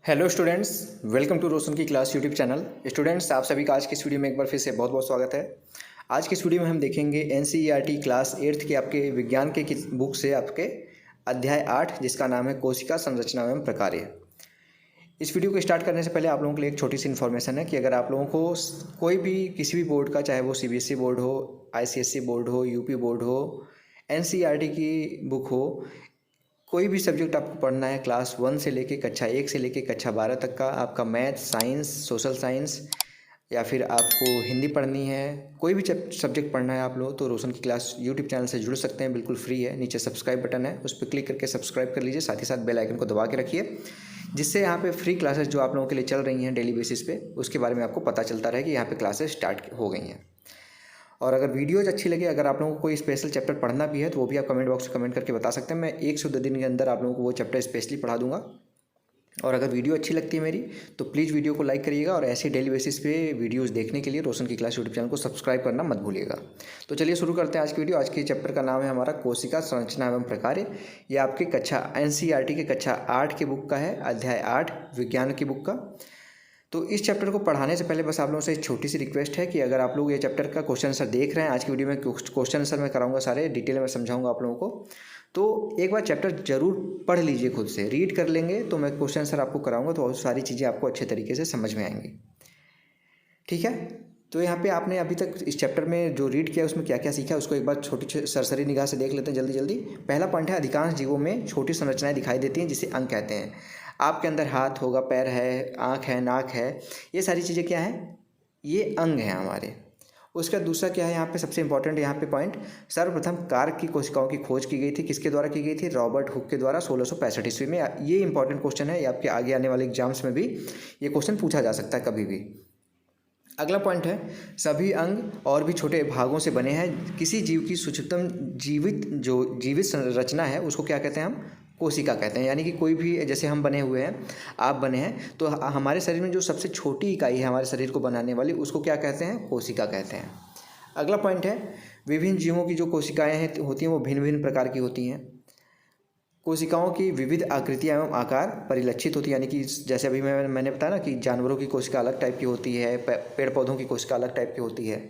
Hello students, welcome to रोशन की class YouTube channel. Students, आप सभी का आज की इस वीडियो में एक बार फिर से बहुत बहुत स्वागत है। आज की इस वीडियो में हम देखेंगे एनसीईआरटी क्लास 8th के आपके विज्ञान के बुक से आपके अध्याय 8 जिसका नाम है कोशिका संरचना एवं प्रकार्य। इस वीडियो को स्टार्ट करने से पहले आप लोगों के लिए एक छोटी सी इन्फॉर्मेशन है कि अगर आप लोगों को कोई भी किसी भी बोर्ड का, चाहे वो सीबीएसई बोर्ड हो, आईसीएसई बोर्ड हो, यूपी बोर्ड हो, एनसीईआरटी की बुक हो, कोई भी सब्जेक्ट आपको पढ़ना है क्लास 1 से लेके कक्षा 1 से लेके कक्षा 12 तक का, आपका मैथ, साइंस, सोशल साइंस या फिर आपको हिंदी पढ़नी है, कोई भी सब्जेक्ट पढ़ना है आप लोग, तो रोशन की क्लास यूट्यूब चैनल से जुड़ सकते हैं। बिल्कुल फ्री है। नीचे सब्सक्राइब बटन है, उस पर क्लिक करके सब्सक्राइब कर लीजिए। साथ ही साथ बेल आइकन को दबा के रखिए, जिससे यहाँ पे फ्री क्लासेस जो आप लोगों के लिए चल रही हैं डेली बेसिस पे, उसके बारे में आपको पता चलता रहे कि यहाँ पे क्लासेस स्टार्ट हो गई हैं। और अगर वीडियोज़ अच्छी लगे, अगर आप लोगों को कोई स्पेशल चैप्टर पढ़ना भी है तो वो भी आप कमेंट बॉक्स में कमेंट करके बता सकते हैं। मैं 1 से 2 दिन के अंदर आप लोगों को वो चैप्टर स्पेशली पढ़ा दूंगा। और अगर वीडियो अच्छी लगती है मेरी तो प्लीज़ वीडियो को लाइक करिएगा, और ऐसे डेली बेसिस पे वीडियोज़ देखने के लिए रोशन की क्लास यूट्यूब चैनल को सब्सक्राइब करना मत भूलिएगा। तो चलिए शुरू करते हैं आज की वीडियो। आज के चैप्टर का नाम है हमारा कोशिका संरचना एवं प्रकार्य। ये आपके कक्षा एनसीईआरटी के कक्षा 8 के बुक का है, अध्याय 8 विज्ञान की बुक का। तो इस चैप्टर को पढ़ाने से पहले बस आप लोगों से एक छोटी सी रिक्वेस्ट है कि अगर आप लोग ये चैप्टर का क्वेश्चन आंसर देख रहे हैं, आज की वीडियो में क्वेश्चन आंसर मैं कराऊंगा, सारे डिटेल में समझाऊंगा आप लोगों को, तो एक बार चैप्टर जरूर पढ़ लीजिए, खुद से रीड कर लेंगे तो मैं क्वेश्चन आंसर आपको कराऊंगा, तो सारी चीज़ें आपको अच्छे तरीके से समझ में आएंगी। ठीक है, तो यहाँ पे आपने अभी तक इस चैप्टर में जो रीड किया उसमें क्या क्या सीखा उसको एक बार छोटी सरसरी निगाह से देख लेते हैं जल्दी जल्दी। पहला पॉइंट है, अधिकांश जीवों में छोटी संरचनाएं दिखाई देती हैं जिसे अंग कहते हैं। आपके अंदर हाथ होगा, पैर है, आँख है, नाक है, ये सारी चीज़ें क्या हैं? ये अंग हैं हमारे। उसका दूसरा क्या है यहाँ पे, सबसे इंपॉर्टेंट यहाँ पे पॉइंट, सर्वप्रथम कार्य की कोशिकाओं की खोज की गई थी। किसके द्वारा की गई थी? रॉबर्ट हुक के द्वारा 1665 ईस्वी में। ये इंपॉर्टेंट क्वेश्चन है, ये आपके आगे आने वाले एग्जाम्स में भी ये क्वेश्चन पूछा जा सकता है कभी भी। अगला पॉइंट है, सभी अंग और भी छोटे भागों से बने हैं। किसी जीव की सूक्ष्मतम जीवित संरचना है उसको क्या कहते हैं? हम कोशिका कहते हैं। यानी कि कोई भी, जैसे हम बने हुए हैं, आप बने हैं, तो हमारे शरीर में जो सबसे छोटी इकाई है हमारे शरीर को बनाने वाली, उसको क्या कहते हैं? कोशिका कहते हैं। अगला पॉइंट है, विभिन्न जीवों की जो कोशिकाएँ होती हैं वो भिन्न भिन्न प्रकार की होती हैं। कोशिकाओं की विविध आकृतियाँ एवं आकार परिलक्षित होती है। यानी कि जैसे अभी मैंने बताया ना कि जानवरों की कोशिका अलग टाइप की होती है, पेड़ पौधों की कोशिका अलग टाइप की होती है।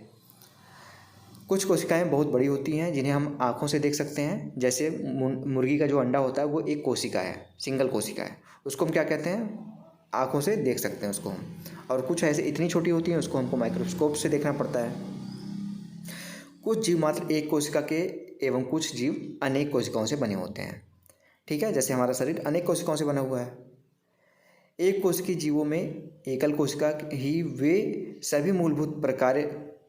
कुछ कोशिकाएं बहुत बड़ी होती हैं जिन्हें हम आँखों से देख सकते हैं। जैसे मुर्गी का जो अंडा होता है वो एक कोशिका है, सिंगल कोशिका है, उसको हम क्या कहते हैं? आँखों से देख सकते हैं उसको हम। और कुछ ऐसे इतनी छोटी होती हैं उसको हमको माइक्रोस्कोप से देखना पड़ता है। कुछ जीव मात्र एक कोशिका के एवं कुछ जीव अनेक कोशिकाओं से बने होते हैं। ठीक है, जैसे हमारा शरीर अनेक कोशिकाओं से बना हुआ है। एक कोशिकीय जीवों में एकल कोशिका ही वे सभी मूलभूत प्रकार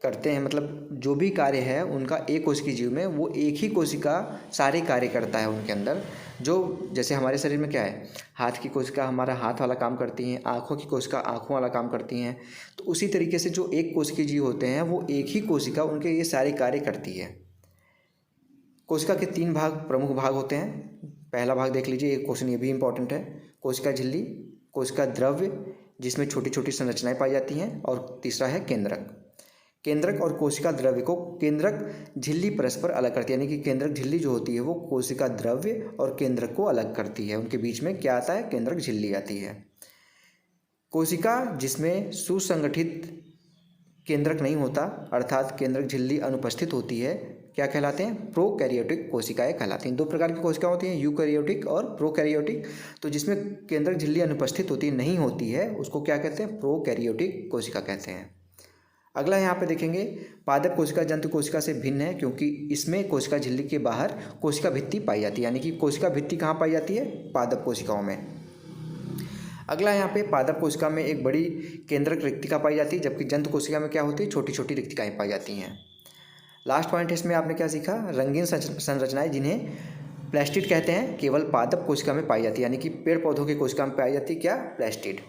करते हैं। मतलब जो भी कार्य है उनका एक कोशिकीय जीव में, वो एक ही कोशिका सारे कार्य करता है उनके अंदर। जो जैसे हमारे शरीर में क्या है, हाथ की कोशिका हमारा हाथ वाला काम करती हैं, आँखों की कोशिका आँखों वाला काम करती हैं। तो उसी तरीके से जो एक कोशिकीय जीव होते हैं वो एक ही कोशिका उनके ये सारे कार्य करती है। कोशिका के 3 प्रमुख भाग होते हैं। पहला भाग देख लीजिए, एक क्वेश्चन ये भी इंपॉर्टेंट है, कोशिका झिल्ली, कोशिका द्रव्य जिसमें छोटी छोटी संरचनाएं पाई जाती हैं, और तीसरा है केंद्रक। केंद्रक और कोशिका द्रव्य को केंद्रक झिल्ली परस्पर अलग करती है। यानी कि केंद्रक झिल्ली जो होती है वो कोशिका द्रव्य और केंद्रक को अलग करती है। उनके बीच में क्या आता है? केंद्रक झिल्ली आती है। कोशिका जिसमें सुसंगठित केंद्रक नहीं होता, अर्थात केंद्रक झिल्ली अनुपस्थित होती है, क्या कहलाते हैं? प्रोकैरियोटिक कोशिकाएं कहलाती हैं। 2 प्रकार की कोशिकाएं होती हैं, यूकैरियोटिक और प्रोकैरियोटिक। तो जिसमें केंद्रक झिल्ली अनुपस्थित नहीं होती है उसको क्या कहते हैं? प्रोकैरियोटिक कोशिका कहते हैं। अगला यहाँ पे देखेंगे, पादप कोशिका जंतु कोशिका से भिन्न है क्योंकि इसमें कोशिका झिल्ली के बाहर कोशिका भित्ति पाई जाती है। यानी कि कोशिका भित्ति कहाँ पाई जाती है? पादप कोशिकाओं में। अगला यहाँ पे, पादप कोशिका में एक बड़ी केंद्रक रिक्तिका पाई जाती है, जबकि जंतु कोशिका में क्या होती है? छोटी छोटी रिक्तिकाएँ पाई जाती हैं। लास्ट पॉइंट है इसमें, आपने क्या सीखा? रंगीन संरचनाएं जिन्हें प्लास्टिड कहते हैं केवल पादप कोशिका में पाई जाती है। यानी कि पेड़ पौधों की कोशिका में पाई जाती है क्या? प्लास्टिड।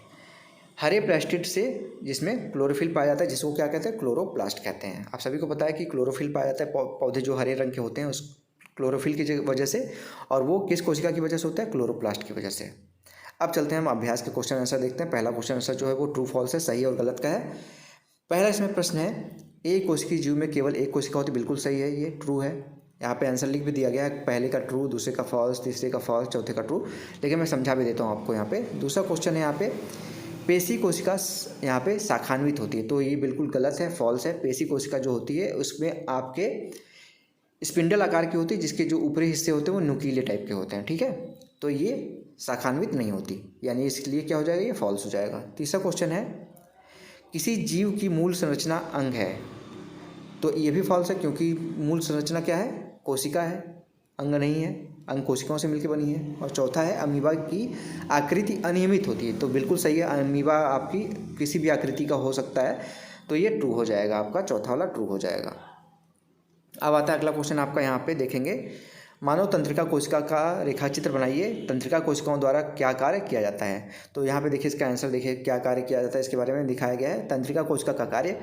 हरे प्लास्टिड से जिसमें क्लोरोफिल पाया जाता है, जिसको क्या कहते हैं? क्लोरोप्लास्ट कहते हैं। आप सभी को पता है कि क्लोरोफिल पाया जाता है पौधे जो हरे रंग के होते हैं उस क्लोरोफिल की वजह से, और वो किस कोशिका की वजह से होता है? क्लोरोप्लास्ट की वजह से। अब चलते हैं हम अभ्यास के क्वेश्चन आंसर देखते हैं। पहला क्वेश्चन आंसर जो है वो ट्रू फॉल्स है, सही और गलत का है। पहला इसमें प्रश्न है, एक कोशिकीय जीव में केवल एक कोशिका होती है। बिल्कुल सही है, ये ट्रू है। यहाँ पे आंसर लिख भी दिया गया है, पहले का ट्रू, दूसरे का फॉल्स, तीसरे का फॉल्स, चौथे का ट्रू, लेकिन मैं समझा भी देता हूँ आपको। यहाँ पे दूसरा क्वेश्चन है, यहाँ पे पेशी कोशिका यहाँ पे शाखान्वित होती है, तो ये बिल्कुल गलत है, फॉल्स है। पेशी कोशिका जो होती है उसमें आपके स्पिंडल आकार की होती है, जिसके जो ऊपरी हिस्से होते हैं वो नुकीले टाइप के होते हैं, ठीक है। तो ये शाखान्वित नहीं होती, यानी इसके लिए क्या हो जाएगा, ये फॉल्स हो जाएगा। तीसरा क्वेश्चन है, किसी जीव की मूल संरचना अंग है, तो ये भी फॉल्स है, क्योंकि मूल संरचना क्या है, कोशिका है, अंग नहीं है, अंग कोशिकाओं से मिलकर बनी है। और चौथा है, अमीबा की आकृति अनियमित होती है, तो बिल्कुल सही है, अमीबा आपकी किसी भी आकृति का हो सकता है, तो ये ट्रू हो जाएगा, आपका चौथा वाला ट्रू हो जाएगा। अब आता है अगला क्वेश्चन आपका, यहाँ पे देखेंगे, मानव तंत्रिका कोशिका का रेखाचित्र बनाइए, तंत्रिका कोशिकाओं द्वारा क्या कार्य किया जाता है। तो यहाँ पे देखिए इसका आंसर देखिए, क्या कार्य किया जाता है इसके बारे में दिखाया गया है। तंत्रिका कोशिका का कार्य,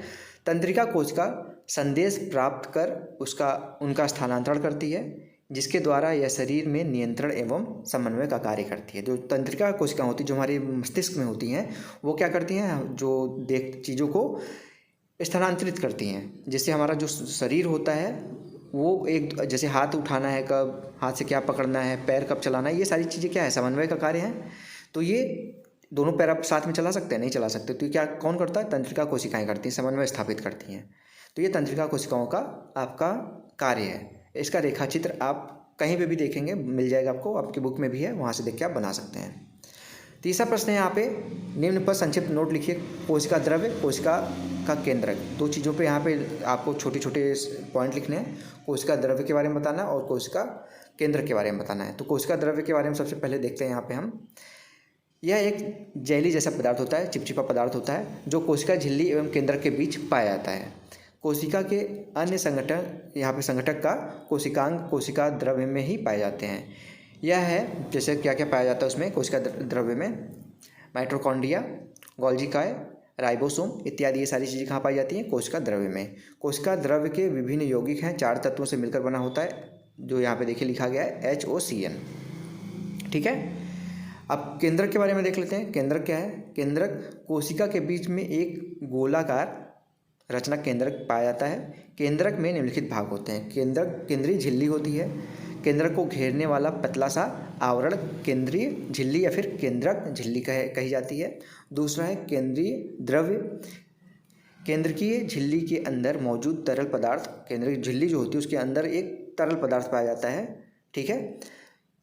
तंत्रिका कोशिका संदेश प्राप्त कर उनका स्थानांतरण करती है, जिसके द्वारा यह शरीर में नियंत्रण एवं समन्वय का कार्य करती है। जो तंत्रिका कोशिका होती है, जो हमारे मस्तिष्क में होती हैं, वो क्या करती हैं, जो चीज़ों को स्थानांतरित करती हैं, जिससे हमारा जो शरीर होता है वो एक, जैसे हाथ उठाना है कब, हाथ से क्या पकड़ना है, पैर कब चलाना है, ये सारी चीज़ें क्या है, समन्वय का कार्य है। तो ये दोनों पैर आप साथ में चला सकते हैं, नहीं चला सकते, तो क्या कौन करता है, तंत्रिका कोशिकाएं करती हैं, समन्वय स्थापित करती हैं। तो ये तंत्रिका कोशिकाओं का आपका कार्य है। इसका रेखाचित्र आप कहीं पर भी देखेंगे, मिल जाएगा आपको, आपकी बुक में भी है, वहाँ से देख के आप बना सकते हैं। तीसरा प्रश्न है यहाँ पे, निम्न पर संक्षिप्त नोट लिखिए, कोशिका द्रव्य, कोशिका का केंद्रक। दो चीज़ों पे यहाँ पे आपको छोटे छोटे पॉइंट लिखने हैं, कोशिका द्रव्य के बारे में बताना है और कोशिका केंद्रक के बारे में बताना है। तो कोशिका द्रव्य के बारे में सबसे पहले देखते हैं यहाँ पे हम। यह एक जेली जैसा पदार्थ होता है, चिपचिपा पदार्थ होता है, जो कोशिका झिल्ली एवं केंद्रक के बीच पाया जाता है। कोशिका के अन्य संगठन, यहाँ पे संगठक का कोशिकांग कोशिका द्रव्य में ही पाए जाते हैं। यह है, जैसे क्या क्या पाया जाता है उसमें कोशिका द्रव्य में, माइटोकॉन्ड्रिया, गोल्गी काय, राइबोसोम इत्यादि, ये सारी चीज़ें कहाँ पाई जाती हैं, कोशिका द्रव्य में। कोशिका द्रव्य के विभिन्न यौगिक हैं, 4 तत्वों से मिलकर बना होता है, जो यहाँ पे देखिए लिखा गया है HOCN, ठीक है। अब केंद्रक के बारे में देख लेते हैं। केंद्रक क्या है, केंद्रक कोशिका के बीच में एक गोलाकार रचना केंद्रक पाया जाता है। केंद्रक में निम्नलिखित भाग होते हैं। केंद्रक, केंद्रीय झिल्ली होती है, केंद्रक को घेरने वाला पतला सा आवरण केंद्रीय झिल्ली या फिर केंद्रक झिल्ली कही जाती है। दूसरा है केंद्रीय द्रव्य, केंद्रकीय झिल्ली के अंदर मौजूद तरल पदार्थ, केंद्रीय झिल्ली जो होती है उसके अंदर एक तरल पदार्थ पाया जाता है, ठीक है,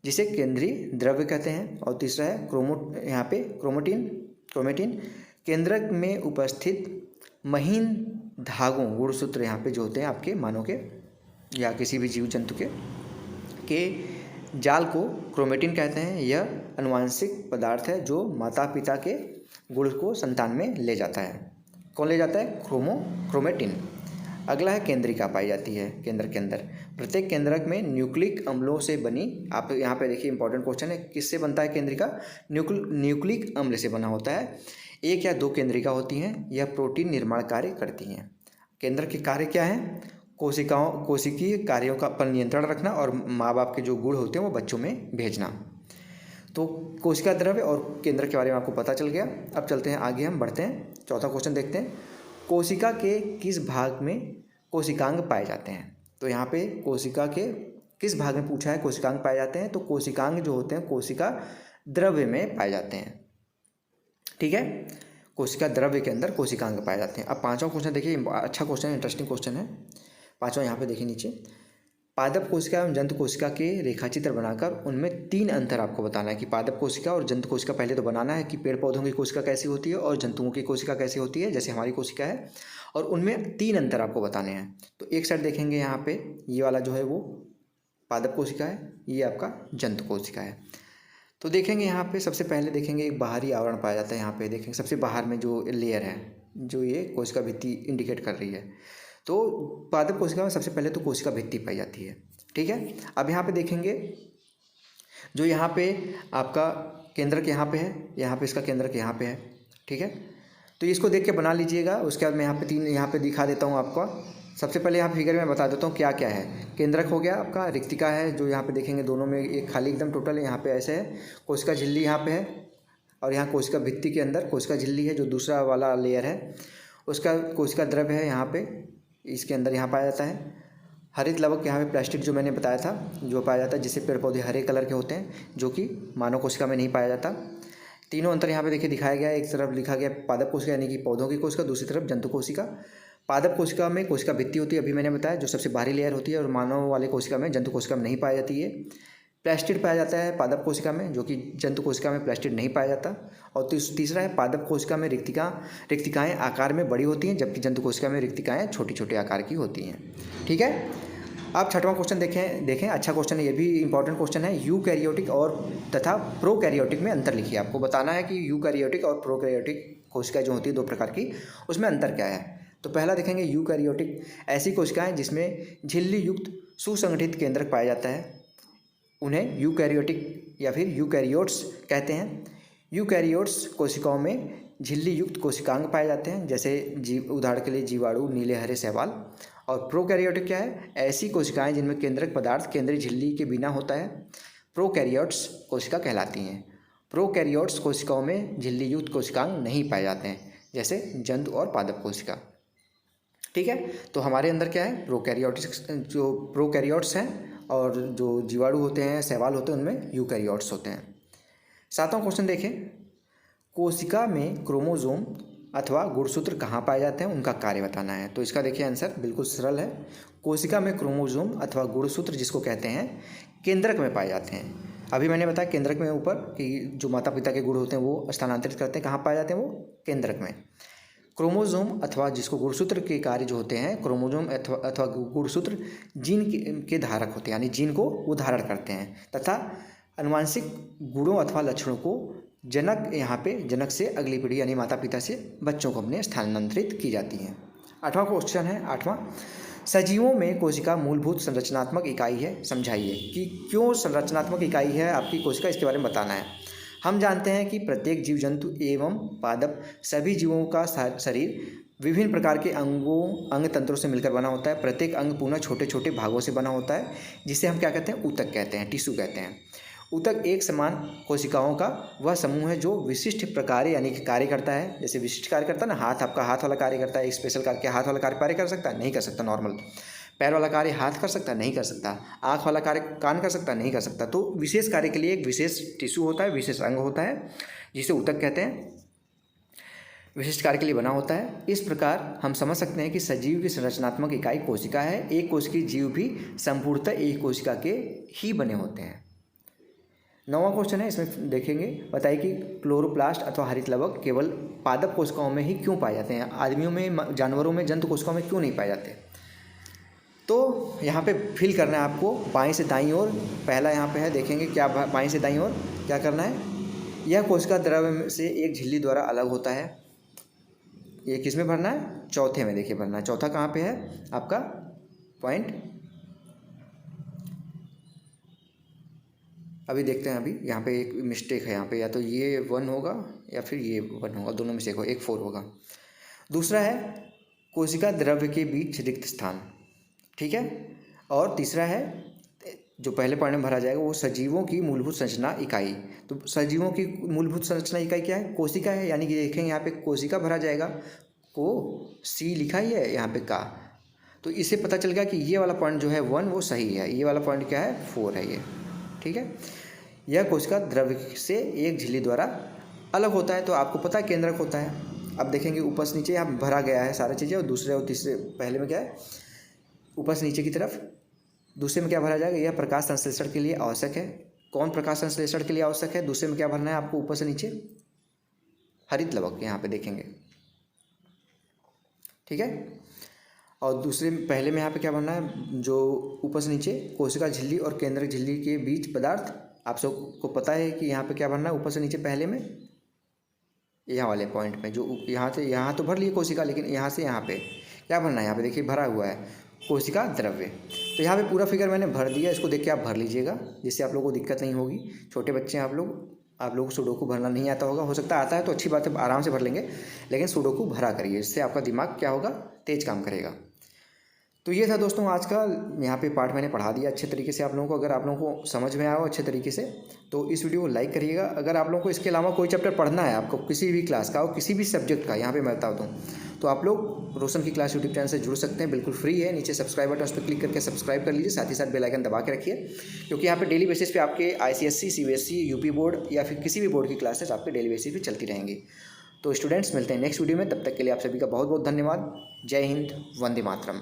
जिसे केंद्रीय द्रव्य कहते हैं। और तीसरा है यहाँ पे क्रोमेटिन, केंद्रक में उपस्थित महीन धागों, गुणसूत्र यहाँ पे जो होते हैं आपके मानव के या किसी भी जीव जंतु के जाल को क्रोमेटिन कहते हैं। यह अनुवांशिक पदार्थ है जो माता पिता के गुण को संतान में ले जाता है। कौन ले जाता है, क्रोमेटिन। अगला है केंद्रिका पाई जाती है केंद्र के अंदर। प्रत्येक केंद्रक में न्यूक्लिक अम्लों से बनी, आप यहाँ पे देखिए इंपॉर्टेंट क्वेश्चन है, किससे बनता है केंद्रिका, न्यूक्लिक अम्ल से बना होता है। 1 या 2 केंद्रिका होती हैं, यह प्रोटीन निर्माण कार्य करती हैं। केंद्र के कार्य क्या है, कोशिकीय कार्यों का पर नियंत्रण रखना और माँ बाप के जो गुण होते हैं वो बच्चों में भेजना। तो कोशिका द्रव्य और केंद्र के बारे में आपको पता चल गया। अब चलते हैं आगे, हम बढ़ते हैं, चौथा क्वेश्चन देखते हैं। कोशिका के किस भाग में कोशिकांग पाए जाते हैं। तो यहाँ पे कोशिका के किस भाग में पूछा है कोशिकांग पाए जाते हैं, तो कोशिकांग जो होते हैं कोशिका द्रव्य में पाए जाते हैं, ठीक है, कोशिका द्रव्य के अंदर कोशिकांग पाए जाते हैं। अब पांचवा क्वेश्चन देखिए, अच्छा क्वेश्चन है, इंटरेस्टिंग क्वेश्चन है। पांचवा यहाँ पे देखिए नीचे, पादप कोशिका एवं जंतु कोशिका के रेखाचित्र बनाकर उनमें 3 अंतर आपको बताना है कि पादप कोशिका और जंतु कोशिका पहले तो बनाना है कि पेड़ पौधों की कोशिका कैसी होती है और जंतुओं की कोशिका कैसी होती है, जैसे हमारी कोशिका है, और उनमें 3 अंतर आपको बताने हैं। तो एक साइड देखेंगे यहाँ पे, ये वाला जो है वो पादप कोशिका है, ये आपका जंतु कोशिका है। तो देखेंगे यहाँ पे सबसे पहले देखेंगे एक बाहरी आवरण पाया जाता है। यहाँ पे देखेंगे सबसे बाहर में जो लेयर है, जो ये कोशिका भित्ति इंडिकेट कर रही है, तो पादप कोशिका में सबसे पहले तो कोशिका भित्ति पाई जाती है, ठीक है। अब यहाँ पे देखेंगे जो यहाँ पे आपका केंद्रक यहाँ पे है, यहाँ पे इसका केंद्रक यहाँ पे है, ठीक है। तो इसको देख के बना लीजिएगा। उसके बाद मैं यहाँ पे 3 यहाँ पे दिखा देता हूँ आपको। सबसे पहले यहाँ फिगर में बता देता हूँ क्या क्या है। केंद्रक हो गया आपका, रिक्तिका है जो यहाँ पे देखेंगे दोनों में एक खाली एकदम टोटल है, यहाँ पे ऐसे है, कोशिका झिल्ली यहाँ पे है, और यहाँ कोशिका भित्ति के अंदर कोशिका झिल्ली है जो दूसरा वाला लेयर है, उसका कोशिका द्रव्य है यहाँ पे, इसके अंदर यहाँ पाया जाता है। हरित लवक यहाँ पे प्लास्टिक जो मैंने बताया था जो पाया जाता है, जिससे पेड़ पौधे हरे कलर के होते हैं, जो कि मानव कोशिका में नहीं पाया जाता। तीनों अंतर यहाँ पे देखिए दिखाया गया है। एक तरफ लिखा गया पादप कोशिका यानी कि पौधों की कोशिका, दूसरी तरफ जंतु कोशिका। पादप कोशिका में कोशिका भित्ति होती है, अभी मैंने बताया, जो सबसे बाहरी लेयर होती है, और मानव वाले कोशिका में, जंतु कोशिका में नहीं पाई जाती है। प्लास्टिड पाया जाता है पादप कोशिका में, जो कि जंतु कोशिका में प्लास्टिड नहीं पाया जाता। और तीसरा है पादप कोशिका में रिक्तिकाएँ आकार में बड़ी होती हैं, जबकि जंतु कोशिका में रिक्तिकाएँ छोटी छोटे आकार की होती हैं। ठीक है, आप छठवां क्वेश्चन देखें। अच्छा क्वेश्चन है, ये भी इंपॉर्टेंट क्वेश्चन है। यूकैरियोटिक और तथा प्रोकैरियोटिक में अंतर लिखिए। आपको बताना है कि यूकैरियोटिक और प्रोकैरियोटिक कोशिका जो होती है 2 प्रकार की, उसमें अंतर क्या है। तो पहला देखेंगे यूकैरियोटिक, ऐसी कोशिकाएं जिसमें झिल्ली युक्त सुसंगठित केंद्रक पाया जाता है, उन्हें यूकैरियोटिक या फिर यूकैरियोट्स कहते हैं। यूकैरियोट्स कोशिकाओं में झिल्ली युक्त कोशिकांग पाए जाते हैं, जैसे उदाहरण के लिए जीवाणु, नीले हरे शैवाल। और प्रोकैरियोटिक क्या है, ऐसी कोशिकाएं जिनमें केंद्रक पदार्थ केंद्रीय झिल्ली के बिना होता है, प्रोकैरियोट्स कोशिका कहलाती हैं। प्रोकैरियोट्स कोशिकाओं में झिल्ली युक्त कोशिकांग नहीं पाए जाते हैं, जैसे जंतु और पादप कोशिका। ठीक है, तो हमारे अंदर क्या है, जो प्रोकैरियोट्स हैं, और जो जीवाणु होते हैं, शैवाल होते हैं, उनमें यूकैरियोट्स होते हैं। 7वां क्वेश्चन देखें। कोशिका में क्रोमोसोम अथवा गुणसूत्र कहाँ पाए जाते हैं, उनका कार्य बताना है। तो इसका देखिए आंसर बिल्कुल सरल है। कोशिका में क्रोमोसोम अथवा गुणसूत्र जिसको कहते हैं, केंद्रक में पाए जाते हैं। अभी मैंने बताया केंद्रक में ऊपर कि जो माता पिता के गुण होते हैं वो स्थानांतरित करते हैं, कहाँ पाए जाते हैं, वो केंद्रक में। क्रोमोसोम अथवा जिसको गुणसूत्र के कार्य जो होते हैं, क्रोमोसोम अथवा गुणसूत्र जीन के धारक होते हैं, यानी जीन को वो धारण करते हैं, तथा आनुवांशिक गुणों अथवा लक्षणों को जनक से अगली पीढ़ी यानी माता पिता से बच्चों को अपने स्थानांतरित की जाती हैं। 8वां क्वेश्चन है, 8वां, सजीवों में कोशिका मूलभूत संरचनात्मक इकाई है, समझाइए कि क्यों संरचनात्मक इकाई है आपकी कोशिका, इसके बारे में बताना है। हम जानते हैं कि प्रत्येक जीव जंतु एवं पादप सभी जीवों का शरीर विभिन्न प्रकार के अंग तंत्रों से मिलकर बना होता है। प्रत्येक अंग पुनः छोटे छोटे भागों से बना होता है, जिसे हम क्या कहते हैं, ऊतक कहते हैं, टिश्यू कहते हैं। ऊतक एक समान कोशिकाओं का वह समूह है जो विशिष्ट प्रकार यानी कि कार्य करता है। जैसे विशिष्ट कार्य करता है ना, हाथ आपका हाथ वाला कार्य करता है, एक स्पेशल कार्य। क्या हाथ वाला कार्य कर सकता है? नहीं कर सकता नॉर्मल। पैर वाला कार्य हाथ कर सकता है? नहीं कर सकता। आँख वाला कार्य कान कर सकता है? नहीं कर सकता। तो विशेष कार्य के लिए एक विशेष टिश्यू होता है, विशेष अंग होता है, जिसे ऊतक कहते हैं, विशिष्ट कार्य के लिए बना होता है। इस प्रकार हम समझ सकते हैं कि सजीव की संरचनात्मक इकाई कोशिका है। एक कोशिकीय जीव भी संपूर्णतः एक कोशिका के ही बने होते हैं। 9वां क्वेश्चन है, इसमें देखेंगे, बताइए कि क्लोरोप्लास्ट अथवा हरित लवक केवल पादप कोशिकाओं में ही क्यों पाए जाते हैं, आदमियों में, जानवरों में, जंतु कोशिकाओं में क्यों नहीं पाए जाते। तो यहाँ पे फिल करना है आपको बाएं से दाईं ओर। पहला यहाँ पे है, देखेंगे क्या, बाएं से दाईं ओर क्या करना है। यह कोशिका द्रव्य से एक झिल्ली द्वारा अलग होता है। ये किस में भरना है? चौथे में देखिए भरना है। चौथा कहाँ पे है आपका पॉइंट, अभी देखते हैं। अभी यहाँ पे एक मिस्टेक है, यहाँ पे या तो ये 1 होगा या फिर ये 1 होगा, दोनों में से एक 4 होगा। दूसरा है कोशिका द्रव्य के बीच रिक्त स्थान, ठीक है। और तीसरा है जो पहले पॉइंट में भरा जाएगा, वो सजीवों की मूलभूत संरचना इकाई। तो सजीवों की मूलभूत संरचना इकाई क्या है? कोशिका है, यानी कि देखेंगे यहाँ पे कोशिका भरा जाएगा, को सी लिखा ही है यहाँ पे का। तो इससे पता चल गया कि ये वाला पॉइंट जो है 1 वो सही है, ये वाला पॉइंट क्या है 4 है ये, ठीक है। यह कोशिका द्रव्य से एक झिल्ली द्वारा अलग होता है। तो आपको पता है केंद्रक होता है। अब देखेंगे ऊपर से नीचे यहाँ भरा गया है सारी चीज़ें, और दूसरे और तीसरे, पहले में क्या है ऊपर से नीचे की तरफ, दूसरे में क्या भरा जाएगा, यह प्रकाश संश्लेषण के लिए आवश्यक है। कौन प्रकाश संश्लेषण के लिए आवश्यक है? दूसरे में क्या भरना है आपको ऊपर से नीचे, हरित लवक, यहाँ पे देखेंगे, ठीक है। और दूसरे पहले में यहाँ पे क्या भरना है, जो ऊपर से नीचे कोशिका झिल्ली और केंद्रक झिल्ली के बीच पदार्थ, आप सबको पता है कि यहाँ पे क्या भरना है ऊपर से नीचे पहले में, यहाँ वाले पॉइंट में, जो यहाँ से यहाँ तो भर लिए कोशिका, लेकिन यहाँ से यहाँ पे क्या भरना है, यहाँ पे देखिए भरा हुआ है कोशिका द्रव्य। तो यहाँ पे पूरा फिगर मैंने भर दिया, इसको देख के आप भर लीजिएगा, जिससे आप लोगों को दिक्कत नहीं होगी। छोटे बच्चे हैं आप लोगों को सुडोकू भरना नहीं आता होगा, हो सकता है आता है तो अच्छी बात है, आराम से भर लेंगे, लेकिन सुडोकू भरा करिए, इससे आपका दिमाग क्या होगा, तेज काम करेगा। तो ये था दोस्तों आज का यहाँ पे पार्ट मैंने पढ़ा दिया अच्छे तरीके से आप लोगों को। अगर आप लोगों को समझ में आया हो अच्छे तरीके से तो इस वीडियो को लाइक करिएगा। अगर आप लोगों को इसके अलावा कोई चैप्टर पढ़ना है, आपको किसी भी क्लास का हो, किसी भी सब्जेक्ट का, यहाँ पे मैं बता दूँ, तो आप लोग रोशन की क्लास यूट्यूब चैनल से जुड़ सकते हैं। बिल्कुल फ्री है। नीचे सब्सक्राइब बटन उस पर क्लिक करके सब्सक्राइब कर लीजिए, साथ ही साथ बेल आइकन दबा के रखिए, क्योंकि यहाँ पे डेली बेसिस पे आपके ICSE, CBSE, यूपी बोर्ड या फिर किसी भी बोर्ड की क्लासेस आपके डेली बेसिस पे चलती रहेंगी। तो स्टूडेंट्स मिलते हैं नेक्स्ट वीडियो में, तब तक के लिए आप सभी का बहुत बहुत धन्यवाद। जय हिंद, वंदे मातरम।